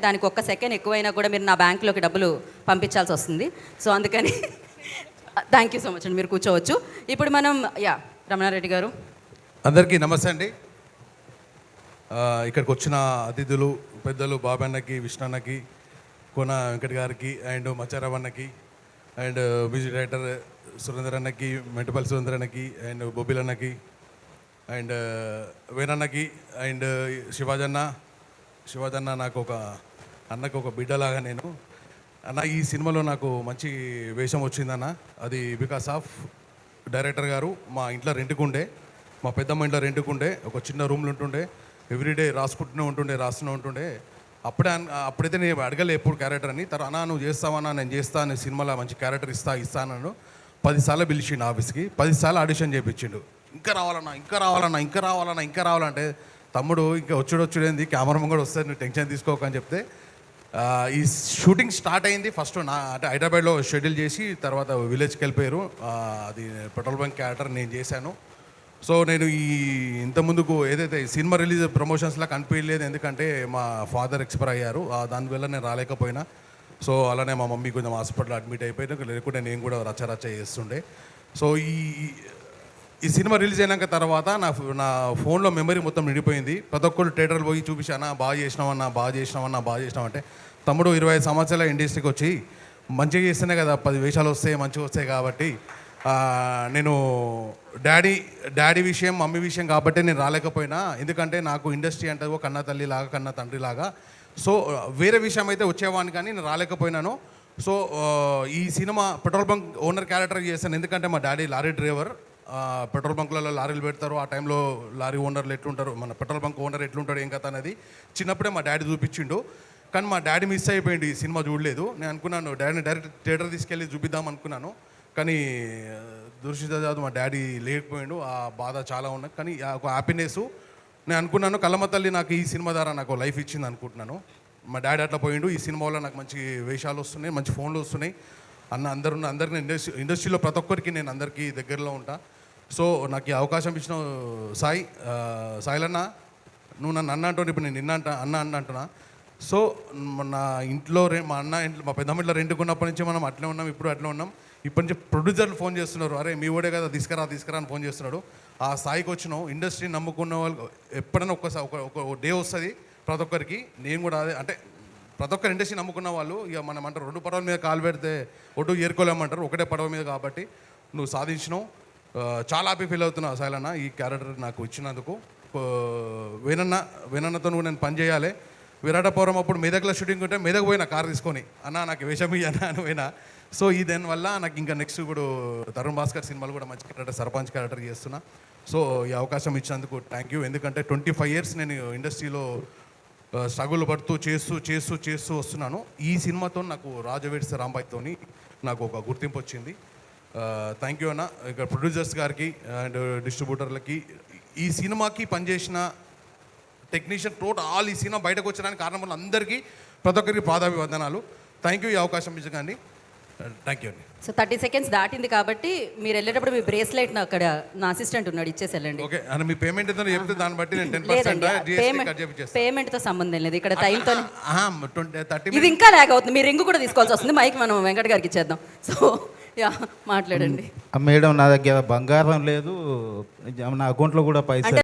దానికి ఒక్క సెకండ్ ఎక్కువైనా కూడా మీరు నా బ్యాంకులోకి డబ్బులు పంపించాల్సి వస్తుంది. సో అందుకని థ్యాంక్ యూ సో మచ్ అండి. మీరు కూర్చోవచ్చు. ఇప్పుడు మనం రమణారెడ్డి గారు. అందరికీ నమస్తే అండి. ఇక్కడికి వచ్చిన అతిథులు పెద్దలు బాబన్నకి, విష్ణన్నకి, కోన వెంకట్ గారికి అండ్ మచ్చారావన్నకి అండ్ మ్యూజిక్ డైరెక్టర్ సురేందర్ అన్నకి, మెంటపల్లి సురేందర్ అన్నకి అండ్ బొబ్బిల్ అన్నకి అండ్ వేణన్నకి అండ్ శివాజన్న నాకు ఒక అన్నకు ఒక బిడ్డలాగా నేను అన్న. ఈ సినిమాలో నాకు మంచి వేషం వచ్చిందన్న. అది బికాస్ ఆఫ్ డైరెక్టర్ గారు మా ఇంట్లో రెంట్కుండే, మా పెద్దమ్మ ఇంట్లో రెంట్కుండే, ఒక చిన్న రూమ్లో ఉంటుండే, ఎవ్రీడే రాస్తూనే ఉంటుండే. అప్పుడైతే నేను అడగలే ఎప్పుడు క్యారెక్టర్ అని. తర్వాత అన్న నువ్వు చేస్తావన్నా, నేను చేస్తాను, సినిమాలో మంచి క్యారెక్టర్ ఇస్తాను 10 సార్లు పిలిచిండు ఆఫీస్కి, 10 సార్లు ఆడిషన్ చేయించిండు. ఇంకా రావాలంటే తమ్ముడు ఇంకా వచ్చుడేంది, కెమెరామెన్ కూడా వస్తుంది, నువ్వు టెన్షన్ తీసుకోకని చెప్తే ఈ షూటింగ్ స్టార్ట్ అయింది. ఫస్ట్ అంటే హైదరాబాద్లో షెడ్యూల్ చేసి తర్వాత విలేజ్కి వెళ్ళిపోయారు. అది పెట్రోల్ బంక్ క్యారెక్టర్ నేను చేశాను. సో నేను ఇంతకుముందుకు ఏదైతే సినిమా రిలీజ్ ప్రమోషన్స్లా కనిపించలేదు, ఎందుకంటే మా ఫాదర్ ఎక్స్పైర్ అయ్యారు. దానివల్ల నేను రాలేకపోయినా. సో అలానే మా మమ్మీ కొంచెం హాస్పిటల్ అడ్మిట్ అయిపోయినా, లేకుంటే నేను కూడా రచ్చ చేస్తుండే. సో ఈ సినిమా రిలీజ్ అయినాక తర్వాత నా ఫోన్లో మెమరీ మొత్తం నిండిపోయింది. ప్రతి ఒక్కరు థియేటర్లు పోయి చూపించానా, బాగా చేసినామన్నా అంటే తమ్ముడు 25 సంవత్సరాల ఇండస్ట్రీకి వచ్చి మంచిగా చేస్తేనే కదా 10 వేషాలు వస్తాయి, మంచిగా వస్తాయి. కాబట్టి నేను డాడీ విషయం, మమ్మీ విషయం కాబట్టి నేను రాలేకపోయినా. ఎందుకంటే నాకు ఇండస్ట్రీ అంటే ఒక కన్న తల్లిలాగా, కన్న తండ్రిలాగా. సో వేరే విషయం అయితే వచ్చేవాడిని కానీ నేను రాలేకపోయినాను. సో ఈ cinema petrol bunk owner character చేశాను. ఎందుకంటే మా డాడీ లారీ డ్రైవర్. పెట్రోల్ బంక్లలో లారీలు పెడతారు. ఆ టైంలో లారీ ఓనర్లు ఎట్లుంటారు, మన పెట్రోల్ బంక్ ఓనర్ ఎట్లుంటాడు, ఏం కథ అనేది చిన్నప్పుడే మా డాడీ చూపించిండు. కానీ మా డాడీ మిస్ అయిపోయింది, ఈ సినిమా చూడలేదు. నేను అనుకున్నాను డాడీని డైరెక్ట్ థియేటర్ తీసుకెళ్ళి చూపిద్దాం అనుకున్నాను. కానీ దురదృష్టవశాత్తు మా డాడీ లేకపోయిండు. ఆ బాధ చాలా ఉన్నాయి. కానీ ఒక హ్యాపీనెస్ నేను అనుకున్నాను, కళ్ళమ్మ తల్లి నాకు ఈ సినిమా ద్వారా నాకు లైఫ్ ఇచ్చింది అనుకుంటున్నాను. మా డాడీ అట్లా పోయిండు. ఈ సినిమా వల్ల నాకు మంచి వేషాలు వస్తున్నాయి, మంచి ఫోన్లు వస్తున్నాయి. అందరికీ ఇండస్ట్రీలో ప్రతి ఒక్కరికి నేను అందరికీ దగ్గరలో ఉంటా. సో నాకు ఈ అవకాశం ఇచ్చిన సాయిలన్న, నువ్వు నన్ను అన్న అంటావు, ఇప్పుడు నేను అన్న అంటున్నా. సో నా ఇంట్లో మా పెద్దమ్మ ఇంట్లో రెంట్కున్నప్పటి నుంచి మనం అట్లే ఉన్నాం, ఇప్పుడు అట్లే ఉన్నాం. ఇప్పటి నుంచి ప్రొడ్యూసర్లు ఫోన్ చేస్తున్నారు, అరే మీ ఓడే కదా తీసుకురా అని ఫోన్ చేస్తున్నాడు. ఆ స్థాయికి వచ్చినాం. ఇండస్ట్రీ నమ్ముకున్న వాళ్ళు ఎప్పుడైనా ఒక డే వస్తుంది ప్రతి ఒక్కరికి. నేను కూడా అదే, అంటే ప్రతి ఒక్కరు ఇండస్ట్రీ నమ్ముకున్న వాళ్ళు ఇక మనం అంటారు 2 పడవల మీద కాలు పెడితే ఒడ్డు ఏరుకోలేమంటారు, ఒకటే పడవ మీద. కాబట్టి నువ్వు సాధించినావు. చాలా హ్యాపీ ఫీల్ అవుతున్నా సాయిలన్న ఈ క్యారెక్టర్ నాకు ఇచ్చినందుకు. వేణన్నతో నువ్వు నేను పని చేయాలి. విరాటపురం అప్పుడు మెదక్లో షూటింగ్ ఉంటే మెదక్ పోయినా కారు తీసుకొని, అన్న నాకు వేషం ఇయ్యన్నా అని పోయినా. సో దానివల్ల నాకు ఇంకా నెక్స్ట్ ఇప్పుడు తరుణ్ భాస్కర్ సినిమాలు కూడా మంచి క్యారెక్టర్, సర్పంచ్ క్యారెక్టర్ చేస్తున్నా. సో ఈ అవకాశం ఇచ్చినందుకు థ్యాంక్ యూ. ఎందుకంటే 25 years నేను ఇండస్ట్రీలో స్ట్రగుల్ పడుతూ చేస్తూ వస్తున్నాను. ఈ సినిమాతో నాకు రాజవేడ్స్ రాంబాయ్తో నాకు ఒక గుర్తింపు వచ్చింది. థ్యాంక్ యూ అన్న. ఇక్కడ ప్రొడ్యూసర్స్ గారికి అండ్ డిస్ట్రిబ్యూటర్లకి, ఈ సినిమాకి పనిచేసిన టెక్నీషియన్ ఆల్ ఈ సినిమా బయటకు వచ్చడానికి కారణం వల్ల అందరికీ ప్రతి ఒక్కరికి పాదాభివందనాలు. థ్యాంక్ యూ ఈ అవకాశం ఇచ్చకండి. థ్యాంక్ యూ అండి. సో 30 seconds దాటింది కాబట్టి మీరు వెళ్ళేటప్పుడు మీ బ్రేస్లెట్ అక్కడ నా అసిస్టెంట్ ఉన్నాడు, ఇచ్చేసి వెళ్ళండి. ఓకే అన్న, మీ పేమెంట్ ఎంతో చెప్తే దాన్ని బట్టి నేను 10% పేమెంట్తో సంబంధం లేదు ఇక్కడ, టైంతో. 30 ఇది ఇంకా లాగ్ అవుతుంది, మీరు రింగు కూడా తీసుకోవాల్సి వస్తుంది. మైక్ మనం వెంకట్ గారికి ఇచ్చేద్దాం. సో మాట్లాడండి. మేడం, నా దగ్గర బంగారం లేదు, నా అకౌంట్లో కూడా పైసలు